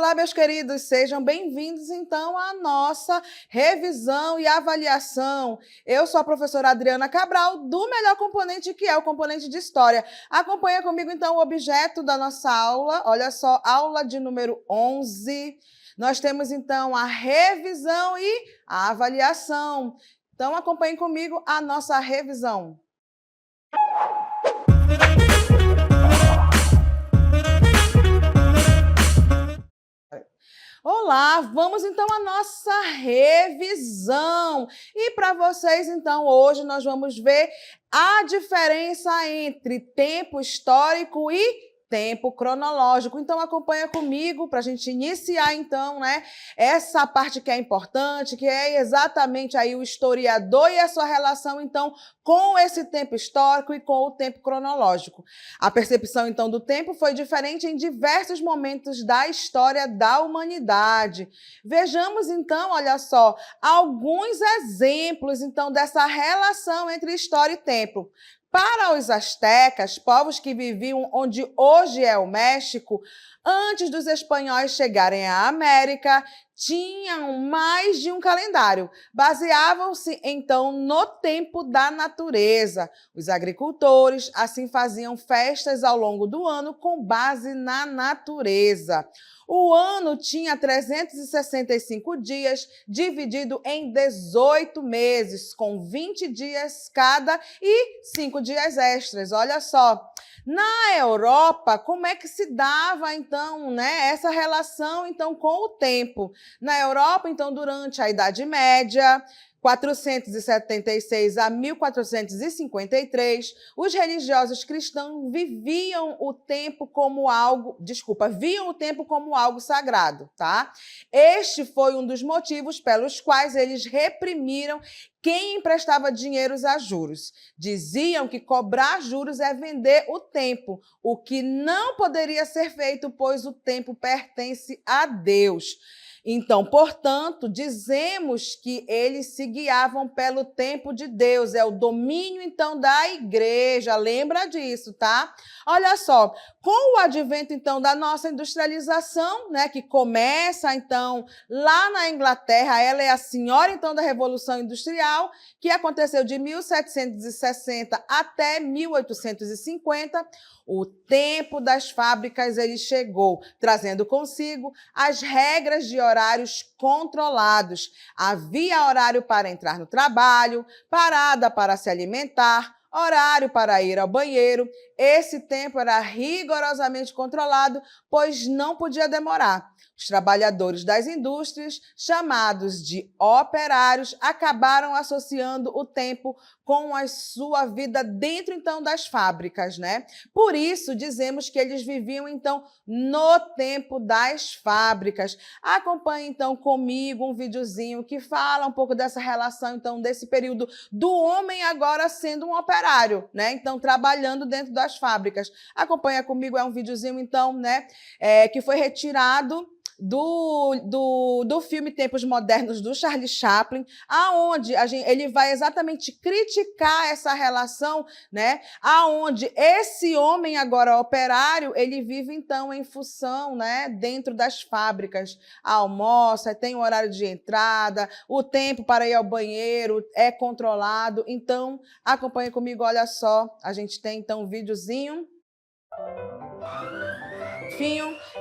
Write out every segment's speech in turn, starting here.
Olá, meus queridos, sejam bem-vindos, então, à nossa revisão e avaliação. Eu sou a professora Adriana Cabral, do melhor componente, que é o componente de História. Acompanha comigo, então, o objeto da nossa aula. Olha só, aula de número 11. Nós temos, então, a revisão e a avaliação. Então, acompanhem comigo a nossa revisão. Olá, vamos então à nossa revisão. E para vocês, então, hoje nós vamos ver a diferença entre tempo histórico e tempo cronológico. Então, acompanha comigo para a gente iniciar, então, essa parte que é importante, que é exatamente aí o historiador e a sua relação, então, com esse tempo histórico e com o tempo cronológico. A percepção, então, do tempo foi diferente em diversos momentos da história da humanidade. Vejamos, então, olha só, alguns exemplos, então, dessa relação entre história e tempo. Para os astecas, povos que viviam onde hoje é o México, antes dos espanhóis chegarem à América, tinham mais de um calendário. Baseavam-se, então, no tempo da natureza. Os agricultores, assim, faziam festas ao longo do ano com base na natureza. O ano tinha 365 dias, dividido em 18 meses, com 20 dias cada e 5 dias extras. Olha só. Na Europa, como é que se dava, então, essa relação, então, com o tempo? Na Europa, então, durante a Idade Média, 476 a 1453, os religiosos cristãos viam o tempo como algo sagrado, tá? Este foi um dos motivos pelos quais eles reprimiram quem emprestava dinheiros a juros. Diziam que cobrar juros é vender o tempo, o que não poderia ser feito, pois o tempo pertence a Deus. Então, portanto, dizemos que eles se guiavam pelo tempo de Deus, é o domínio, então, da igreja, lembra disso, tá? Olha só, com o advento, então, da nossa industrialização, que começa, então, lá na Inglaterra, ela é a senhora, então, da Revolução Industrial, que aconteceu de 1760 até 1850, o tempo das fábricas ele chegou, trazendo consigo as regras de horários controlados. Havia horário para entrar no trabalho, parada para se alimentar, horário para ir ao banheiro. Esse tempo era rigorosamente controlado, pois não podia demorar. Os trabalhadores das indústrias, chamados de operários, acabaram associando o tempo com a sua vida dentro, então, das fábricas, Por isso, dizemos que eles viviam, então, no tempo das fábricas. Acompanhe, então, comigo um videozinho que fala um pouco dessa relação, então, desse período do homem agora sendo um operário, Então, trabalhando dentro das fábricas. Acompanha comigo, é um videozinho, então, que foi retirado do filme Tempos Modernos, do Charlie Chaplin, aonde ele vai exatamente criticar essa relação, aonde esse homem agora operário, ele vive, então, em função, dentro das fábricas, almoça, tem o horário de entrada, o tempo para ir ao banheiro é controlado. Então, acompanhe comigo, olha só, a gente tem, então, um videozinho.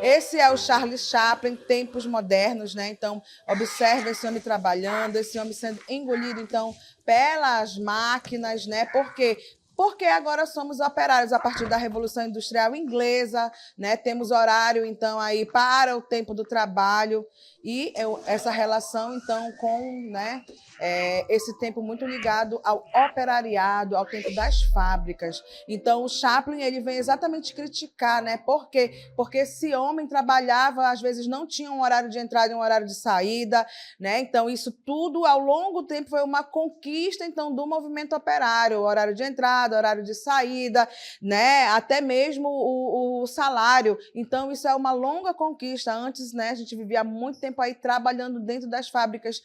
Esse é o Charlie Chaplin, Tempos Modernos, Então, observa esse homem trabalhando, esse homem sendo engolido, então, pelas máquinas, Por quê? Porque agora somos operários a partir da Revolução Industrial Inglesa, Temos horário, então, aí para o tempo do trabalho e essa relação, então, com, esse tempo muito ligado ao operariado, ao tempo das fábricas. Então, o Chaplin, ele vem exatamente criticar, Por quê? Porque esse homem trabalhava, às vezes não tinha um horário de entrada e um horário de saída, Então, isso tudo, ao longo do tempo, foi uma conquista, então, do movimento operário, o horário de entrada, horário de saída, Até mesmo o salário. Então, isso é uma longa conquista. Antes, a gente vivia muito tempo aí trabalhando dentro das fábricas.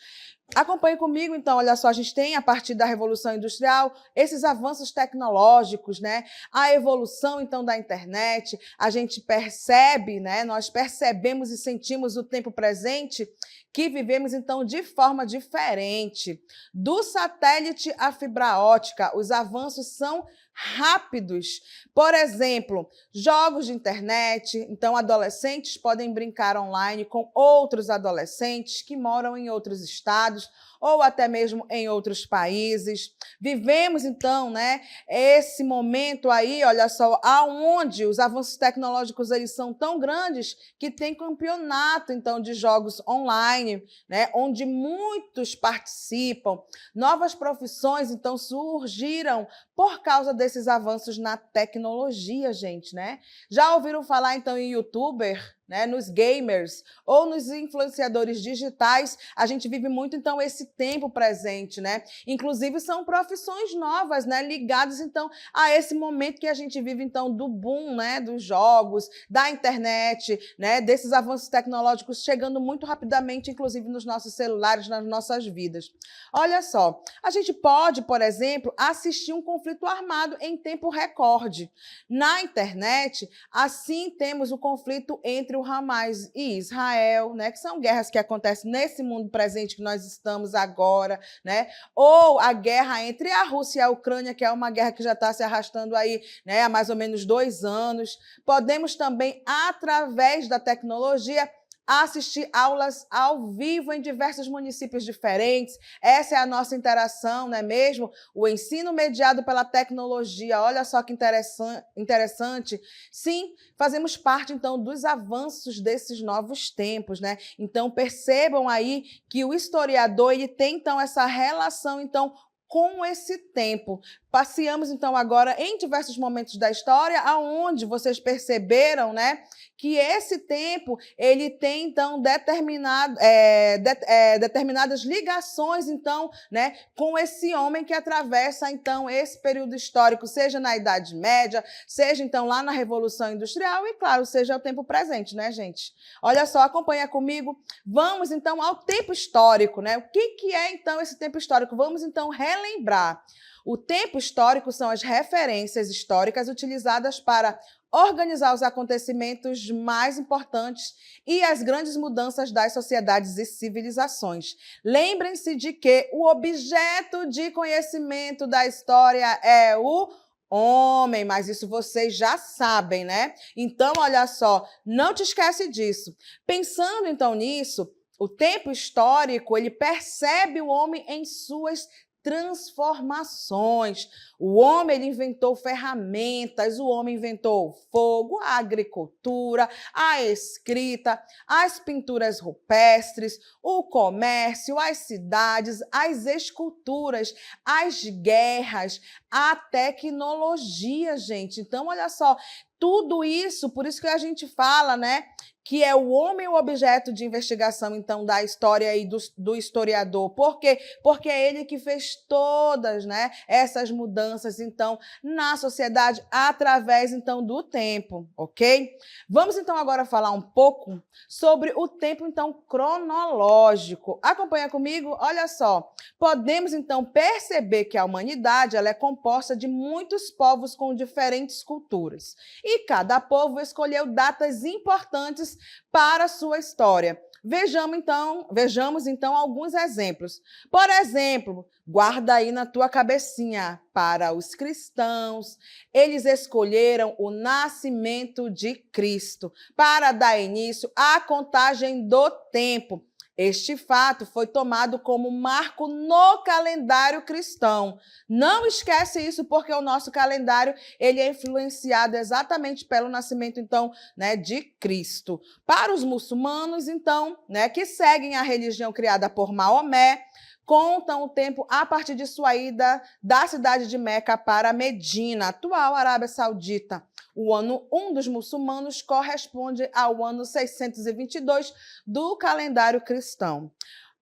Acompanhe comigo, então, olha só, a gente tem, a partir da Revolução Industrial, esses avanços tecnológicos, né? A evolução, então, da internet, a gente percebe, né? Nós percebemos e sentimos o tempo presente que vivemos, então, de forma diferente. Do satélite à fibra ótica, os avanços são rápidos. Por exemplo, jogos de internet, então adolescentes podem brincar online com outros adolescentes que moram em outros estados ou até mesmo em outros países. Vivemos então, né, esse momento aí, olha só, aonde os avanços tecnológicos eles são tão grandes que tem campeonato então de jogos online, né, onde muitos participam. Novas profissões então surgiram por causa desses avanços na tecnologia, gente, né? Já ouviram falar, então, em youtuber, né? Nos gamers ou nos influenciadores digitais? A gente vive muito, então, esse tempo presente, né? Inclusive, são profissões novas, né? Ligadas, então, a esse momento que a gente vive, então, do boom, né? Dos jogos, da internet, né? Desses avanços tecnológicos chegando muito rapidamente, inclusive, nos nossos celulares, nas nossas vidas. Olha só, a gente pode, por exemplo, assistir um conflito armado em tempo recorde. Na internet, assim temos o conflito entre o Hamas e Israel, né, que são guerras que acontecem nesse mundo presente que nós estamos agora, né? Ou a guerra entre a Rússia e a Ucrânia, que é uma guerra que já está se arrastando aí, né, há mais ou menos 2 anos. Podemos também, através da tecnologia, assistir aulas ao vivo em diversos municípios diferentes. Essa é a nossa interação, não é mesmo? O ensino mediado pela tecnologia, olha só que interessante. Sim, fazemos parte, então, dos avanços desses novos tempos, né? Então, percebam aí que o historiador, ele tem, então, essa relação, então, com esse tempo. Passeamos, então, agora em diversos momentos da história, aonde vocês perceberam, né, que esse tempo ele tem, então, determinadas ligações, então, né, com esse homem que atravessa, então, esse período histórico, seja na Idade Média, seja, então, lá na Revolução Industrial e, claro, seja o tempo presente, né, gente? Olha só, acompanha comigo. Vamos, então, ao tempo histórico, né? O que é, então, esse tempo histórico? Vamos, então, relembrar. O tempo histórico são as referências históricas utilizadas para organizar os acontecimentos mais importantes e as grandes mudanças das sociedades e civilizações. Lembrem-se de que o objeto de conhecimento da história é o homem, mas isso vocês já sabem, né? Então, olha só, não te esquece disso. Pensando então nisso, o tempo histórico, ele percebe o homem em suas transformações. O homem ele inventou ferramentas, o homem inventou o fogo, a agricultura, a escrita, as pinturas rupestres, o comércio, as cidades, as esculturas, as guerras, a tecnologia, gente. Então, olha só, tudo isso, por isso que a gente fala, né, que é o homem o objeto de investigação, então, da história e do historiador. Por quê? Porque é ele que fez todas, né, essas mudanças, então, na sociedade, através, então, do tempo, ok? Vamos, então, agora falar um pouco sobre o tempo, então, cronológico. Acompanha comigo? Olha só, podemos, então, perceber que a humanidade ela é composta de muitos povos com diferentes culturas. E cada povo escolheu datas importantes para a sua história. Vejamos então alguns exemplos. Por exemplo, guarda aí na tua cabecinha, para os cristãos, eles escolheram o nascimento de Cristo para dar início à contagem do tempo. Este fato foi tomado como marco no calendário cristão. Não esquece isso, porque o nosso calendário ele é influenciado exatamente pelo nascimento, então, né, de Cristo. Para os muçulmanos, então, né, que seguem a religião criada por Maomé, contam o tempo a partir de sua ida da cidade de Meca para Medina, atual Arábia Saudita. O ano 1 dos muçulmanos corresponde ao ano 622 do calendário cristão.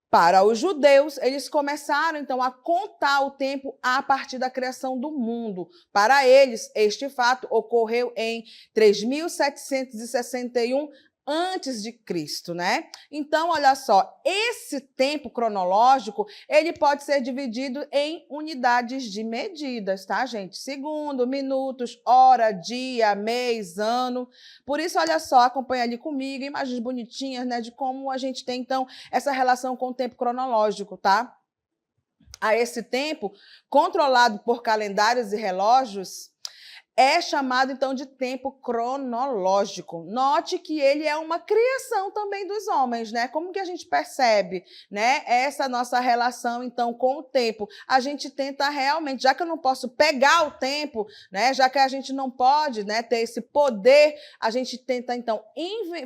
Para os judeus, eles começaram, então, a contar o tempo a partir da criação do mundo. Para eles, este fato ocorreu em 3.761 antes de Cristo, né? Então, olha só, esse tempo cronológico, ele pode ser dividido em unidades de medidas, tá, gente? Segundo, minutos, hora, dia, mês, ano. Por isso, olha só, acompanha ali comigo, imagens bonitinhas, né, de como a gente tem, então, essa relação com o tempo cronológico, tá? A esse tempo, controlado por calendários e relógios, é chamado, então, de tempo cronológico. Note que ele é uma criação também dos homens, né? Como que a gente percebe, né, essa nossa relação, então, com o tempo? A gente tenta realmente, já que eu não posso pegar o tempo, né, já que a gente não pode, né, ter esse poder, a gente tenta, então,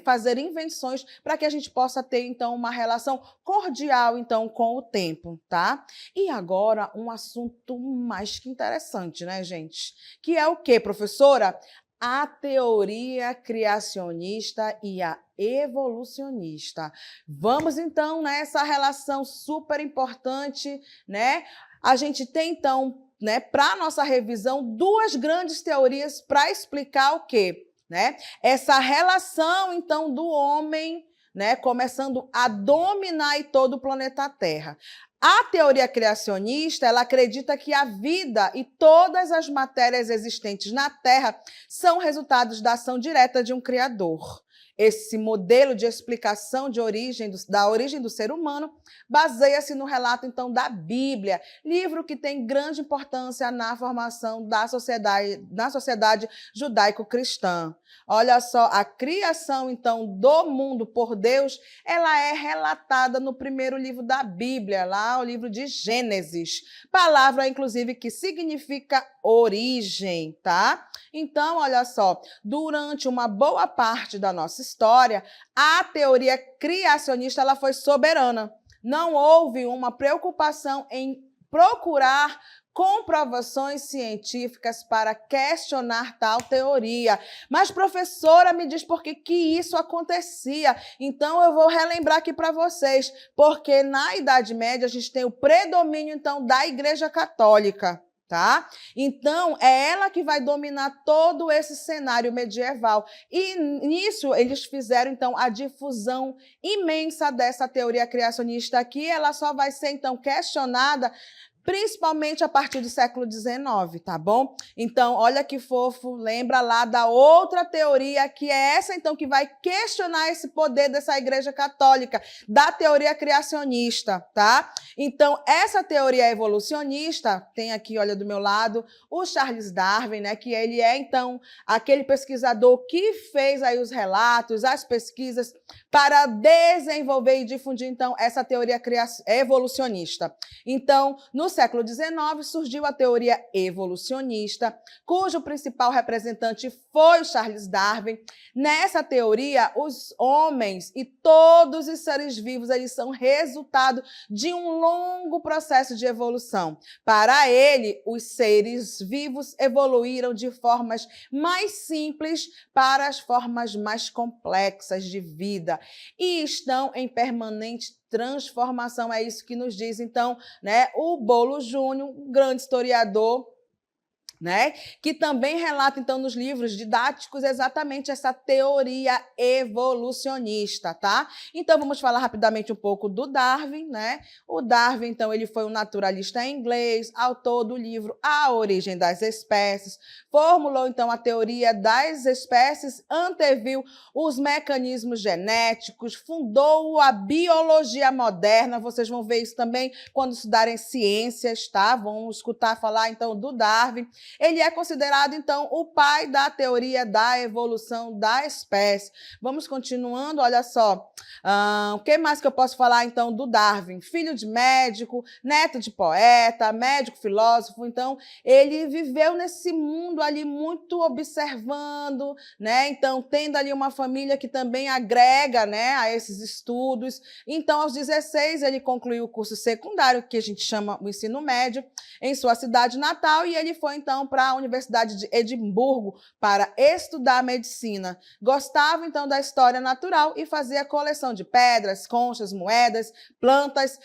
fazer invenções para que a gente possa ter, então, uma relação cordial, então, com o tempo, tá? E agora, um assunto mais que interessante, né, gente? Que é o quê, professora? A teoria criacionista e a evolucionista. Vamos, então, nessa relação super importante, né? A gente tem, então, né, para a nossa revisão, duas grandes teorias para explicar o quê? Né? Essa relação, então, do homem, né, começando a dominar aí todo o planeta Terra. A teoria criacionista, ela acredita que a vida e todas as matérias existentes na Terra são resultados da ação direta de um Criador. Esse modelo de explicação da origem do ser humano baseia-se no relato, então, da Bíblia, livro que tem grande importância na formação da sociedade judaico-cristã. Olha só, a criação, então, do mundo por Deus, ela é relatada no primeiro livro da Bíblia, lá o livro de Gênesis. Palavra, inclusive, que significa origem, tá? Então, olha só, durante uma boa parte da nossa história, a teoria criacionista ela foi soberana. Não houve uma preocupação em procurar comprovações científicas para questionar tal teoria. Mas, professora, me diz por que isso acontecia. Então, eu vou relembrar aqui para vocês, porque na Idade Média a gente tem o predomínio, então, da Igreja Católica. Tá? Então, é ela que vai dominar todo esse cenário medieval. E nisso, eles fizeram, então, a difusão imensa dessa teoria criacionista aqui. Ela só vai ser, então, questionada principalmente a partir do século XIX, tá bom? Então, olha que fofo, lembra lá da outra teoria, que é essa, então, que vai questionar esse poder dessa Igreja Católica, da teoria criacionista, tá? Então, essa teoria evolucionista, tem aqui, olha, do meu lado, o Charles Darwin, né, que ele é, então, aquele pesquisador que fez aí os relatos, as pesquisas, para desenvolver e difundir, então, essa teoria evolucionista. Então, no século XIX, surgiu a teoria evolucionista, cujo principal representante foi Charles Darwin. Nessa teoria, os homens e todos os seres vivos eles são resultado de um longo processo de evolução. Para ele, os seres vivos evoluíram de formas mais simples para as formas mais complexas de vida e estão em permanente transformação. É isso que nos diz, então, né, o Bolo Júnior, um grande historiador, né, que também relata, então, nos livros didáticos exatamente essa teoria evolucionista, tá? Então, vamos falar rapidamente um pouco do Darwin, né? O Darwin, então, ele foi um naturalista inglês, autor do livro A Origem das Espécies, formulou, então, a teoria das espécies, anteviu os mecanismos genéticos, fundou a biologia moderna. Vocês vão ver isso também quando estudarem ciências, tá? Vão escutar falar, então, do Darwin. Ele é considerado, então, o pai da teoria da evolução da espécie. Vamos continuando, olha só. O que mais que eu posso falar, então, do Darwin? Filho de médico, neto de poeta, médico, filósofo. Então, ele viveu nesse mundo ali muito observando, né? Então, tendo ali uma família que também agrega, né, a esses estudos. Então, aos 16, ele concluiu o curso secundário, que a gente chama o ensino médio, em sua cidade natal, e ele foi, então, para a Universidade de Edimburgo para estudar medicina. Gostava, então, da história natural e fazia coleção de pedras, conchas, moedas, plantas,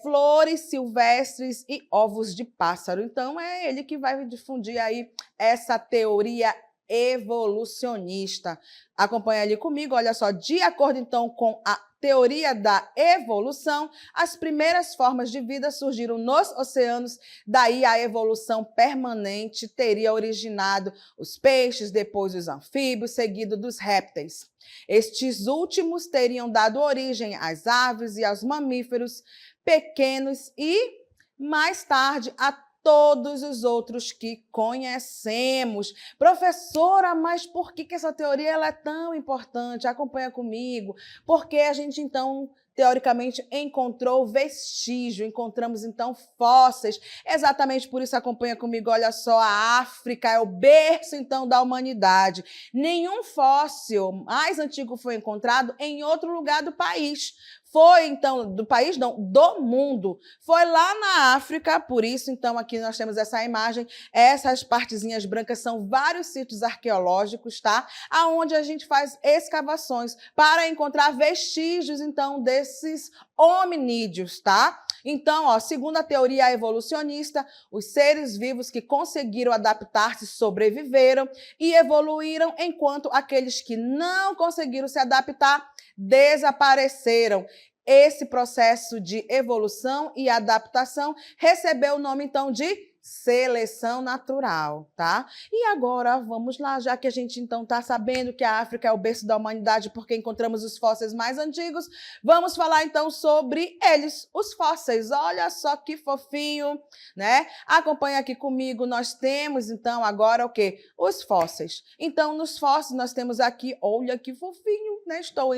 flores silvestres e ovos de pássaro. Então, é ele que vai difundir aí essa teoria evolucionista. Acompanha ali comigo, olha só, de acordo então com a teoria da evolução, as primeiras formas de vida surgiram nos oceanos, daí a evolução permanente teria originado os peixes, depois os anfíbios, seguido dos répteis. Estes últimos teriam dado origem às aves e aos mamíferos pequenos e, mais tarde, a todos os outros que conhecemos. Professora, mas por que essa teoria ela é tão importante? Acompanha comigo. Porque a gente, então, teoricamente, encontrou vestígio, encontramos, então, fósseis. Exatamente por isso, acompanha comigo, olha só, a África é o berço, então, da humanidade. Nenhum fóssil mais antigo foi encontrado em outro lugar do país. Foi, então, do país, não, do mundo. Foi lá na África, por isso, então, aqui nós temos essa imagem. Essas partezinhas brancas são vários sítios arqueológicos, tá? Aonde a gente faz escavações para encontrar vestígios, então, desses hominídeos, tá? Então, ó, segundo a teoria evolucionista, os seres vivos que conseguiram adaptar-se sobreviveram e evoluíram, enquanto aqueles que não conseguiram se adaptar desapareceram. Esse processo de evolução e adaptação recebeu o nome, então, de seleção natural, tá? E agora, vamos lá, já que a gente, então, está sabendo que a África é o berço da humanidade porque encontramos os fósseis mais antigos, vamos falar, então, sobre eles, os fósseis. Olha só que fofinho, né? Acompanha aqui comigo, nós temos, então, agora o quê? Os fósseis. Então, nos fósseis, nós temos aqui, olha que fofinho, né? Estou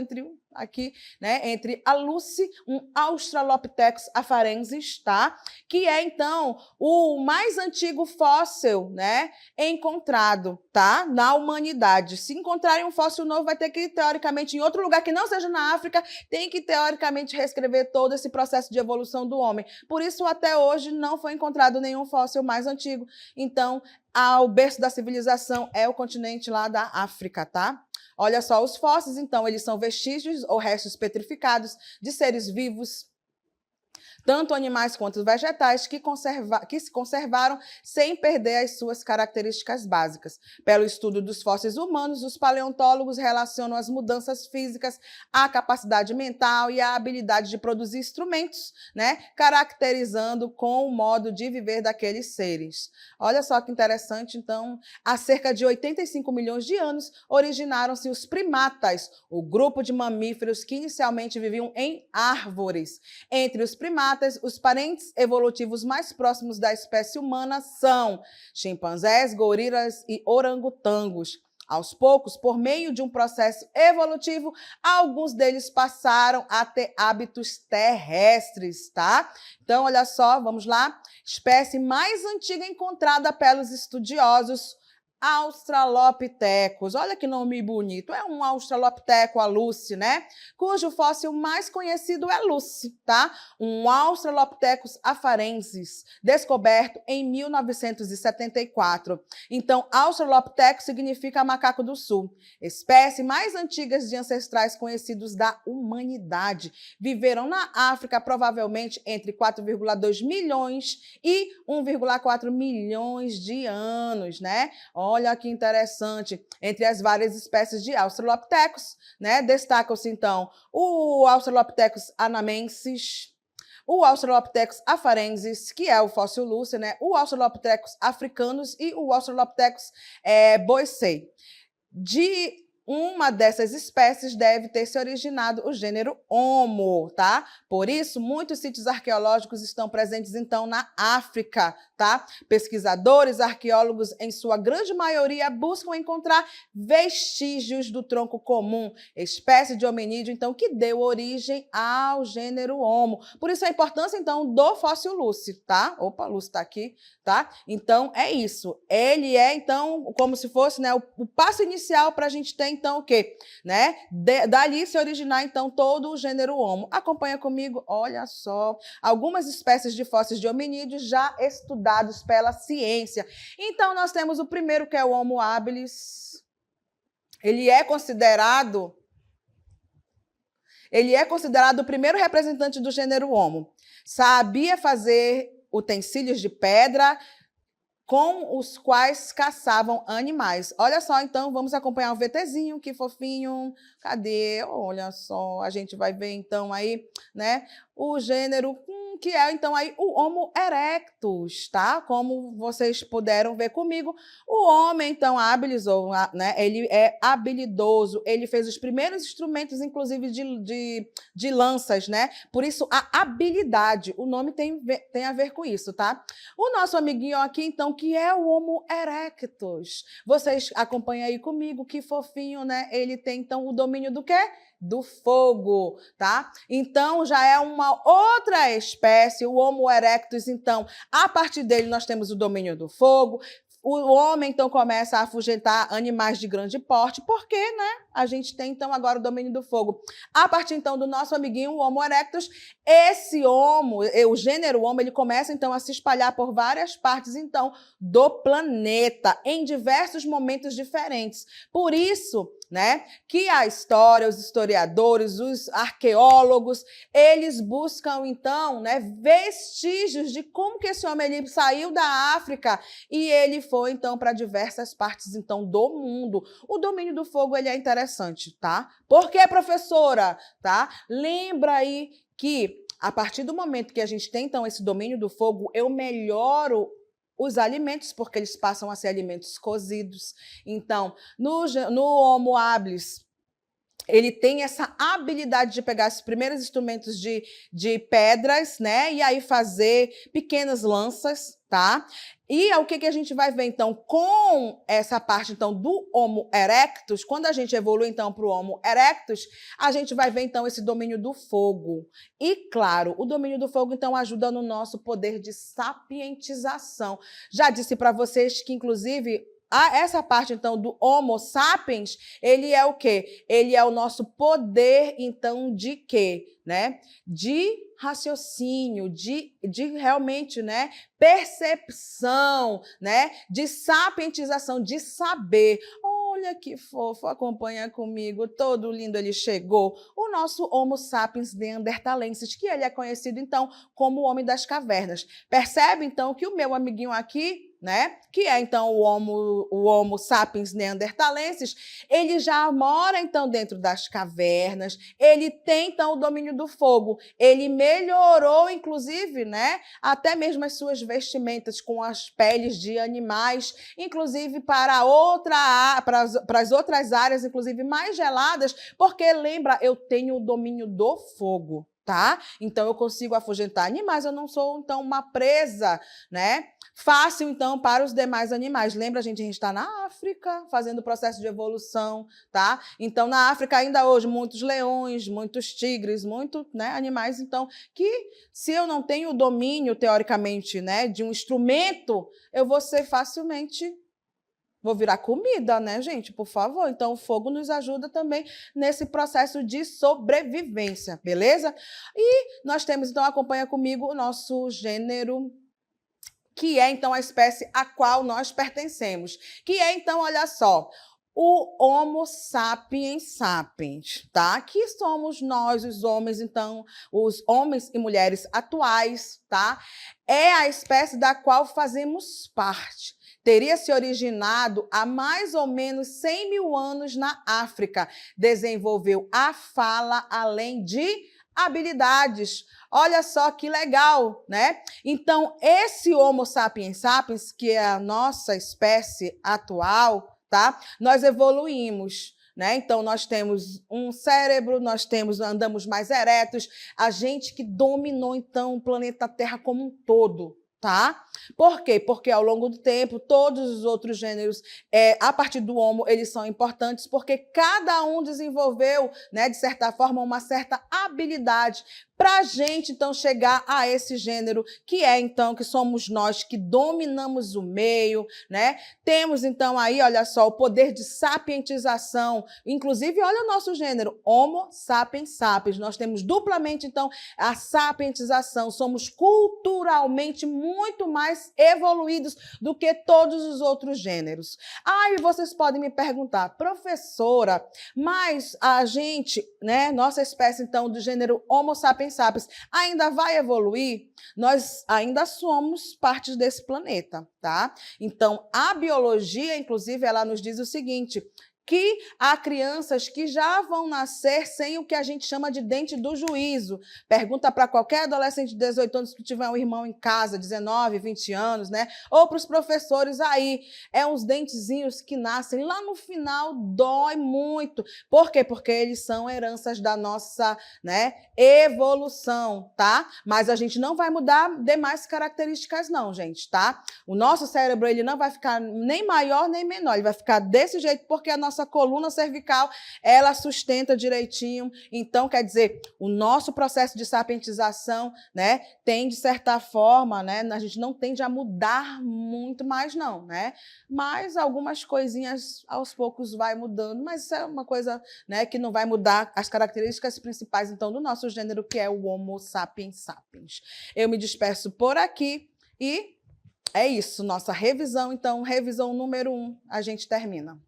aqui, né, entre a Lucy, um Australopithecus afarensis, tá? Que é, então, o mais antigo fóssil, né, encontrado, tá? Na humanidade. Se encontrarem um fóssil novo, vai ter que, teoricamente, em outro lugar que não seja na África, tem que, teoricamente, reescrever todo esse processo de evolução do homem. Por isso, até hoje, não foi encontrado nenhum fóssil mais antigo. Então, o berço da civilização é o continente lá da África, tá? Olha só, os fósseis, então, eles são vestígios ou restos petrificados de seres vivos, tanto animais quanto vegetais, que se conservaram sem perder as suas características básicas. Pelo estudo dos fósseis humanos, os paleontólogos relacionam as mudanças físicas à capacidade mental e à habilidade de produzir instrumentos, né, caracterizando com o modo de viver daqueles seres. Olha só que interessante, então, há cerca de 85 milhões de anos originaram-se os primatas, o grupo de mamíferos que inicialmente viviam em árvores. Entre os primatas, os parentes evolutivos mais próximos da espécie humana são chimpanzés, gorilas e orangotangos. Aos poucos, por meio de um processo evolutivo, alguns deles passaram a ter hábitos terrestres, tá? Então, olha só, vamos lá. Espécie mais antiga encontrada pelos estudiosos, Australopithecus. Olha que nome bonito. É um Australopithecus, a Lucy, né? Cujo fóssil mais conhecido é Lucy, tá? Um Australopithecus afarensis, descoberto em 1974. Então, Australopithecus significa macaco do sul. Espécie mais antiga de ancestrais conhecidos da humanidade. Viveram na África provavelmente entre 4,2 milhões e 1,4 milhões de anos, né? Olha que interessante. Entre as várias espécies de Australopithecus, né, destacam-se, então, o Australopithecus anamensis, o Australopithecus afarensis, que é o fóssil Lucy, né, o Australopithecus africanus e o Australopithecus boisei. De uma dessas espécies deve ter se originado o gênero Homo, tá? Por isso, muitos sítios arqueológicos estão presentes, então, na África, tá? Pesquisadores, arqueólogos, em sua grande maioria, buscam encontrar vestígios do tronco comum, espécie de hominídeo, então, que deu origem ao gênero Homo. Por isso, a importância, então, do fóssil Lucy, tá? Opa, Lucy está aqui, tá? Então, é isso. Ele é, então, como se fosse, né, o passo inicial para a gente ter, então, o quê? Né? Dali se originar, então, todo o gênero Homo. Acompanha comigo, olha só, algumas espécies de fósseis de hominídeos já estudados pela ciência. Então, nós temos o primeiro, que é o Homo habilis. Ele é considerado o primeiro representante do gênero Homo. Sabia fazer utensílios de pedra, com os quais caçavam animais. Olha só, então, vamos acompanhar o VTzinho, que fofinho. Cadê? Olha só, a gente vai ver, então, aí, né, o gênero que é, então, aí o Homo erectus, tá? Como vocês puderam ver comigo, o homem, então, né? Ele é habilidoso, ele fez os primeiros instrumentos, inclusive, de lanças, né? Por isso, a habilidade, o nome tem a ver com isso, tá? O nosso amiguinho aqui, então, que é o Homo erectus. Vocês acompanham aí comigo, que fofinho, né? Ele tem, então, o domínio do quê? Do fogo, tá? Então, já é uma outra espécie, o Homo erectus. Então, a partir dele, nós temos o domínio do fogo. O homem, então, começa a afugentar animais de grande porte, porque, né, a gente tem, então, agora o domínio do fogo. A partir, então, do nosso amiguinho, o Homo erectus, esse Homo, o gênero Homo, ele começa, então, a se espalhar por várias partes, então, do planeta, em diversos momentos diferentes. Por isso, né, que a história, os historiadores, os arqueólogos, eles buscam, então, né, vestígios de como que esse homem ele saiu da África e ele foi, então, para diversas partes, então, do mundo. O domínio do fogo, ele é interessante, tá? Por quê, professora? Tá? Lembra aí que, a partir do momento que a gente tem, então, esse domínio do fogo, eu melhoro os alimentos, porque eles passam a ser alimentos cozidos. Então, no Homo habilis, ele tem essa habilidade de pegar os primeiros instrumentos de pedras, né? E aí fazer pequenas lanças, tá? E o que a gente vai ver, então, com essa parte, então, do Homo erectus, quando a gente evolui, então, para o Homo erectus, a gente vai ver, então, esse domínio do fogo. E, claro, o domínio do fogo, então, ajuda no nosso poder de sapientização. Já disse para vocês que, inclusive, essa parte, então, do Homo sapiens, ele é o quê? Ele é o nosso poder, então, de quê? Né? De raciocínio, de realmente, né, percepção, né, de sapientização, de saber. Olha que fofo, acompanha comigo, todo lindo ele chegou. O nosso Homo sapiens neanderthalensis, que ele é conhecido, então, como o homem das cavernas. Percebe, então, que o meu amiguinho aqui, né, que é, então, o Homo sapiens neanderthalensis, ele já mora, então, dentro das cavernas, ele tem, então, o domínio do fogo, ele melhorou, inclusive, né, até mesmo as suas vestimentas com as peles de animais, inclusive para as outras áreas, inclusive mais geladas, porque, lembra, eu tenho o domínio do fogo, tá? Então, eu consigo afugentar animais, eu não sou, então, uma presa, né? Fácil, então, para os demais animais. Lembra, gente, a gente está na África, fazendo o processo de evolução, tá? Então, na África, ainda hoje, muitos leões, muitos tigres, muitos, né, animais, então, que se eu não tenho o domínio, teoricamente, né, de um instrumento, eu vou ser facilmente... Vou virar comida, né, gente? Por favor. Então, o fogo nos ajuda também nesse processo de sobrevivência, beleza? E nós temos, então, acompanha comigo o nosso gênero, que é, então, a espécie a qual nós pertencemos. Que é, então, olha só, o Homo sapiens sapiens, tá? Que somos nós, os homens, então, os homens e mulheres atuais, tá? É a espécie da qual fazemos parte. Teria se originado há mais ou menos 100 mil anos na África. Desenvolveu a fala, além de habilidades. Olha só que legal, né? Então, esse Homo sapiens sapiens, que é a nossa espécie atual, tá? Nós evoluímos, né? Então, nós temos um cérebro, andamos mais eretos, a gente que dominou, então, o planeta Terra como um todo, tá? Por quê? Porque ao longo do tempo, todos os outros gêneros, a partir do Homo, eles são importantes porque cada um desenvolveu, né, de certa forma, uma certa habilidade para a gente, então, chegar a esse gênero, que é, então, que somos nós que dominamos o meio, né? Temos, então, aí, olha só, o poder de sapientização. Inclusive, olha o nosso gênero, Homo sapiens sapiens. Nós temos duplamente, então, a sapientização. Somos culturalmente muito mais evoluídos do que todos os outros gêneros. Aí vocês podem me perguntar, professora, mas a gente, né, nossa espécie, então, do gênero Homo sapiens sapiens sapiens ainda vai evoluir, nós ainda somos parte desse planeta, tá? Então, a biologia, inclusive, ela nos diz o seguinte, que há crianças que já vão nascer sem o que a gente chama de dente do juízo. Pergunta para qualquer adolescente de 18 anos que tiver um irmão em casa, 19, 20 anos, né? Ou para os professores aí. É uns dentezinhos que nascem lá no final, dói muito. Por quê? Porque eles são heranças da nossa, né, evolução, tá? Mas a gente não vai mudar demais características não, gente, tá? O nosso cérebro, ele não vai ficar nem maior nem menor, ele vai ficar desse jeito porque a nossa coluna cervical, ela sustenta direitinho. Então, quer dizer, o nosso processo de sapientização, né, tem, de certa forma, né, a gente não tende a mudar muito mais, não, né? Mas algumas coisinhas, aos poucos, vai mudando, mas isso é uma coisa, né, que não vai mudar as características principais, então, do nosso gênero, que é o Homo sapiens sapiens. Eu me despeço por aqui e é isso, nossa revisão. Então, revisão número 1, a gente termina.